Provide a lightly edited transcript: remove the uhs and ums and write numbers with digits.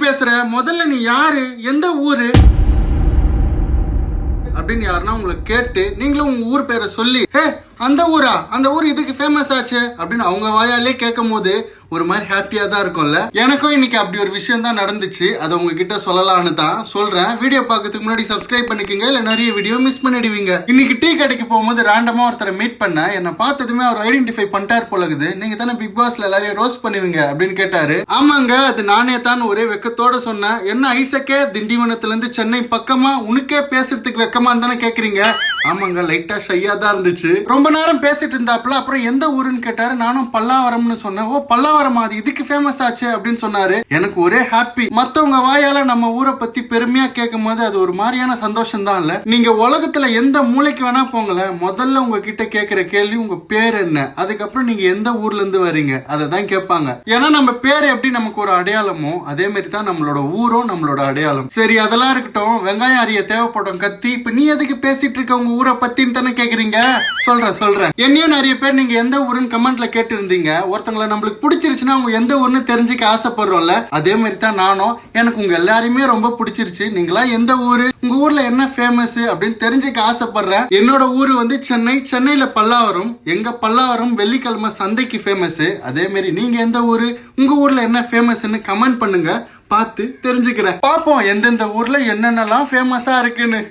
பேசுற? முதல்ல நீ யாரு, எந்த ஊரு அப்படின்னு யாருன்னா உங்களை கேட்டு நீங்களும் உங்க ஊர் பேரை சொல்லி அந்த ஊரா, அந்த ஊர் இதுக்கு ஃபேமஸ் ஆச்சு அப்படின்னு அவங்க வாயாலே கேட்கும் போது ஒரு மாதிரி ஹாப்பியா தான் இருக்கும்ல. எனக்கும் இன்னைக்கு அப்படி ஒரு விஷயம் தான் நடந்துச்சு. அதை உங்ககிட்ட சொல்லலான்னு தான் சொல்றேன். வீடியோ பார்க்கறதுக்கு முன்னாடி சப்ஸ்கிரைப் பண்ணிக்கோங்க, இல்ல நிறைய வீடியோ மிஸ் பண்ணிடுவீங்க. இன்னைக்கு டீ கடைக்கு போகும்போது ரேண்டமா ஒருத்தரை மீட் பண்ண, என்ன பார்த்ததுமே அவர் ஐடென்டிஃபை பண்ணிட்டார் போலகுது. நீங்க தானே பிக் பாஸ்ல எல்லாரையும் ரோஸ்ட் பண்ணுவீங்க அப்படின்னு கேட்டாரு. ஆமாங்க, அது நானே தான் ஒரே வெக்கத்தோட சொன்னேன். என்ன ஐசக்கே, திண்டிவனத்துல இருந்து சென்னை பக்கமா, உனக்கே பேசுறதுக்கு வெக்கமான்னு தானே கேக்குறீங்க? ஆமாங்க, லைட்டா ஷையா தான் இருந்துச்சு. ரொம்ப நேரம் பேசிட்டு இருந்தாப்புல. அப்புறம் எந்த ஊருன்னு கேட்டாரு. நானும் பல்லாவரம்னு சொன்னேன். ஓ பல்லாவரமா, அது இதுக்கு ஃபேமஸ் ஆச்சு அப்படின்னு சொன்னாரு. எனக்கு ஒரே ஹாப்பி. மத்தவங்க வாயால நம்ம ஊரை பத்தி பெருமையா கேட்கும் போது அது ஒரு மாதிரியான சந்தோஷம் தான் இல்ல. நீங்க உலகத்துல எந்த மூளைக்கு வேணா போங்களேன், முதல்ல உங்ககிட்ட கேட்கிற கேள்வி உங்க பேர் என்ன, அதுக்கப்புறம் நீங்க எந்த ஊர்ல இருந்து வரீங்க அதை தான் கேட்பாங்க. ஏன்னா நம்ம பேர் எப்படி நமக்கு ஒரு அடையாளமோ அதே மாதிரி தான் நம்மளோட ஊரும் நம்மளோட அடையாளம். சரி, அதெல்லாம் இருக்கட்டும். வெங்காயம் அறிய தேவைப்படும் கத்தி. இப்ப நீ எதுக்கு பேசிட்டு இருக்க உங்க ஊரை பத்தின்னு தானே கேக்குறீங்க. சொல்றேன். என்னையும் நிறைய பேர் நீங்க எந்த ஊருன்னு கமெண்ட்ல கேட்டு இருந்தீங்க. ஒருத்தங்களை நம்மளுக்கு பிடிச்சிருச்சுன்னா அவங்க எந்த ஊர்னு தெரிஞ்சுக்க ஆசைப்படுறோம்ல, அதே மாதிரி தான் நானும். எனக்கு உங்க எல்லாருமே ரொம்ப பிடிச்சிருச்சு. நீங்களா எந்த ஊரு, உங்க ஊர்ல என்ன ஃபேமஸ் அப்படின்னு தெரிஞ்சுக்க ஆசைப்படுறேன். என்னோட ஊரு வந்து சென்னை. சென்னையில பல்லாவரம். எங்க பல்லாவரம் வெள்ளிக்கிழமை சந்தைக்கு ஃபேமஸ். அதே மாதிரி நீங்க எந்த ஊரு, உங்க ஊர்ல என்ன ஃபேமஸ்ன்னு கமெண்ட் பண்ணுங்க, பார்த்து தெரிஞ்சுக்கிறேன். பாப்போம் எந்தெந்த ஊர்ல என்னென்னலாம் ஃபேமஸா இருக்குன்னு.